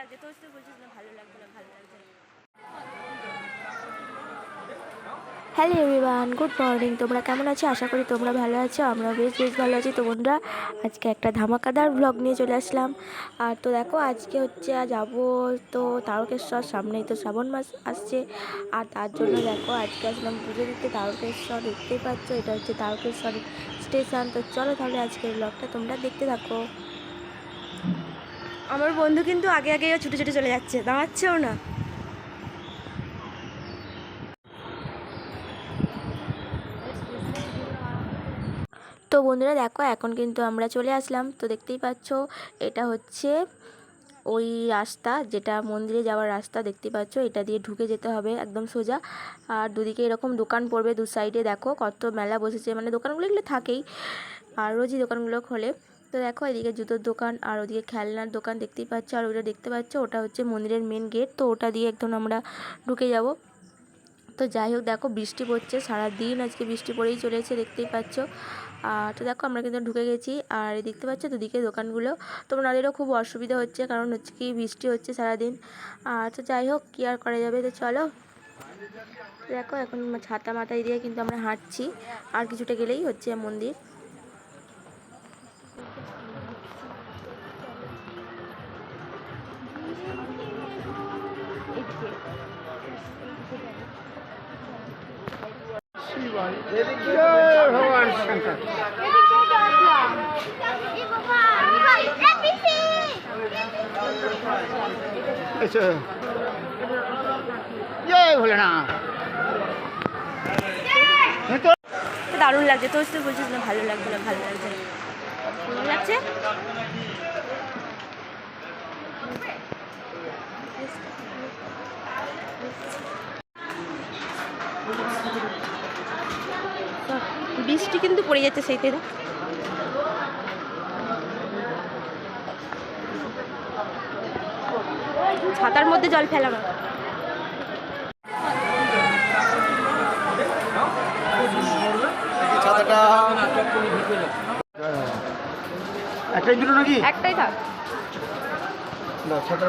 লাগছে, তোর তো বলছিস না ভালো লাগছে না, ভালো লাগছে না। Hello everyone, good morning. তোমরা কেমন আছো? আশা করি তোমরা ভালো আছো। আমরা বেশ ভালো আছি। তো বন্ধুরা, আজকে একটা ধামাকাদার ব্লগ নিয়ে চলে আসলাম। আর তো দেখো, আজকে হচ্ছে যাবো তো তারকেশ্বর। সামনেই তো শ্রাবণ মাস আসছে, আর তার জন্য দেখো আজকে আসলাম পুজো দিতে তারকেশ্বর। দেখতেই পাচ্ছ, এটা হচ্ছে তারকেশ্বর স্টেশন। তো চলো তাহলে আজকের ব্লগটা তোমরা দেখতে থাকো। আমার বন্ধু কিন্তু আগে ছুটে ছুটে চলে যাচ্ছে, দাঁড়াচ্ছেও না। তো বন্ধুরা দেখো, এখন কিন্তু আমরা চলে আসলাম। তো দেখতেই পাচ্ছ, এটা হচ্ছে ওই রাস্তা, যেটা মন্দিরে যাওয়ার রাস্তা। দেখতেই পাচ্ছ, এটা দিয়ে ঢুকে যেতে হবে একদম সোজা। আর দুদিকে এরকম দোকান পড়বে, দু সাইডে দেখো কত মেলা বসেছে। মানে দোকানগুলো এগুলো থাকেই, আর রোজই দোকানগুলো খোলে। তো দেখো, এদিকে জুতোর দোকান, আর ওদিকে খেলনার দোকান দেখতেই পাচ্ছ। আর ওটা দেখতে পাচ্ছ, ওটা হচ্ছে মন্দিরের মেন গেট। তো ওটা দিয়ে একদম আমরা ঢুকে যাব। তো যাই হোক, দেখো বৃষ্টি পড়ছে, সারাদিন আজকে বৃষ্টি পড়েই চলেছে, দেখতেই পাচ্ছ। আর তো দেখো, আমরা কিন্তু ঢুকে গেছি। আর দেখতে পাচ্ছ দুদিকে দোকানগুলো। তো ওনাদেরও খুব অসুবিধা হচ্ছে, কারণ হচ্ছে কি বৃষ্টি হচ্ছে সারাদিন। আর তো যাই হোক, কী আর করা যাবে। তো চলো দেখো, এখন ছাতা মাথায় দিয়ে কিন্তু আমরা হাঁটছি। আর কিছুটা গেলেই হচ্ছে মন্দির। ভগবান শঙ্কর জয় ভোলেনাথ। দারুণ লাগছে, তোর তো বলছিস না ভালো লাগছে না, ভালো লাগছে না, কেমন লাগছে? বৃষ্টি কিন্তু পড়ে যাচ্ছে সেইতে। ছাতার মধ্যে জল ফেলানো। ছাতাটা একটাই দুটো নাকি? একটাই থাক। ছাতাটা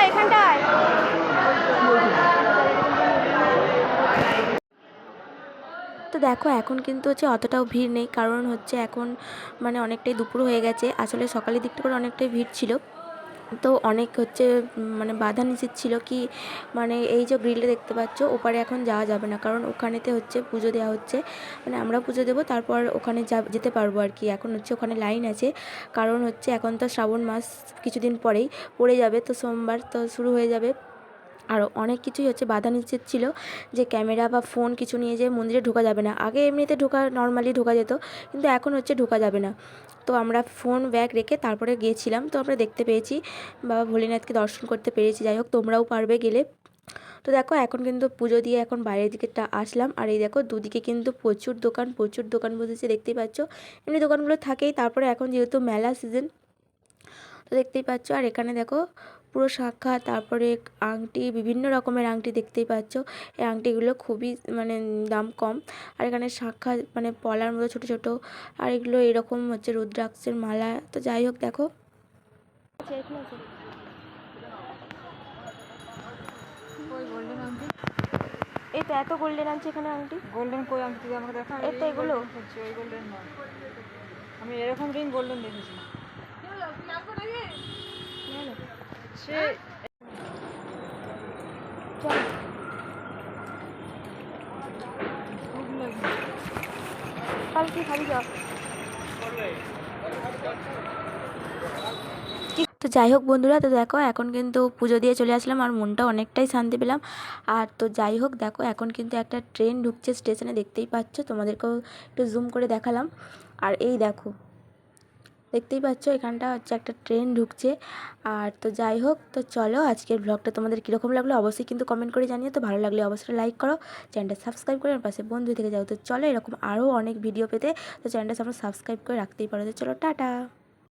এখানটায় তো দেখো, এখন কিন্তু হচ্ছে অতটাও ভিড় নেই, কারণ হচ্ছে এখন মানে অনেকটাই দুপুর হয়ে গেছে। আসলে সকালের দিকটা করে অনেকটাই ভিড় ছিল। তো অনেক হচ্ছে মানে বাধা নিষেধ ছিল কি, মানে এই যে গ্রিলটা দেখতে পাচ্ছ, ওপারে এখন যাওয়া যাবে না, কারণ ওখানেতে হচ্ছে পুজো দেওয়া হচ্ছে। মানে আমরা পুজো দেবো, তারপর ওখানে যেতে পারবো আর কি। এখন হচ্ছে ওখানে লাইন আছে, কারণ হচ্ছে এখন তো শ্রাবণ মাস কিছুদিন পরেই পড়ে যাবে। তো সোমবার তো শুরু হয়ে যাবে। আরও অনেক কিছুই হচ্ছে বাধা নিষেধ ছিল, যে ক্যামেরা বা ফোন কিছু নিয়ে যেয়ে মন্দিরে ঢোকা যাবে না। আগে এমনিতে নর্মালি ঢোকা যেত, কিন্তু এখন হচ্ছে ঢোকা যাবে না। তো আমরা ফোন ব্যাগ রেখে তারপরে গিয়েছিলাম। তো আমরা দেখতে পেয়েছি, বাবা ভোলেনাথকে দর্শন করতে পেরেছি। যাই হোক, তোমরাও পারবে গেলে। তো দেখো, এখন কিন্তু পুজো দিয়ে এখন বাইরের দিকেটা আসলাম। আর এই দেখো, দুদিকে কিন্তু প্রচুর দোকান বসেছে, দেখতেই পাচ্ছ। এমনি দোকানগুলো থাকেই, তারপরে এখন যেহেতু মেলা সিজন, তো দেখতেই পাচ্ছ। আর এখানে দেখো পুরো শাঁখা, তারপরে আংটি, বিভিন্ন রকমের আংটি দেখতেই পাচ্ছ। এই আংটিগুলো খুবই মানে দাম কম। আর এখানে শাঁখা মানে পলার মতো ছোট ছোট, আর এগুলো এরকম হচ্ছে রুদ্রাক্ষের মালা। তো যাই হোক, দেখো এই তো এত গোল্ডেন আনছে এখানে আংটি। গোল্ডেন কই আংটি আমাকে দেখা? এই তো এগুলো হচ্ছে ওই গোল্ডেন নয়, আমি এরকম রিং গোল্ডেন দেখেছি। সে কাল কি খাবি যা। তো যাই হোক বন্ধুরা, তো দেখো এখন কিন্তু পুজো দিয়ে চলে আসলাম, আর মনটা অনেকটাই শান্তি পেলাম। আর তো যাই হোক, দেখো এখন কিন্তু একটা ট্রেন ঢুকছে স্টেশনে, দেখতেই পাচ্ছ। তোমাদেরকেও একটু জুম করে দেখালাম। আর এই দেখো, দেখতেই পাচ্ছ এখানটা হচ্ছে একটা ট্রেন ঢুকছে। আর তো যাই হোক, তো চলো আজকের ব্লগটা তোমাদের কীরকম লাগলো অবশ্যই কিন্তু কমেন্ট করে জানিও। তো ভালো লাগলে অবশ্যই লাইক করো, চ্যানেলটা সাবস্ক্রাইব করে আমার পাশে বন্ধু থেকে যাও। তো চলো এরকম আরও অনেক ভিডিও পেতে তো চ্যানেলটা তোমরা সাবস্ক্রাইব করে রাখতেই পারো। তো চলো টাটা।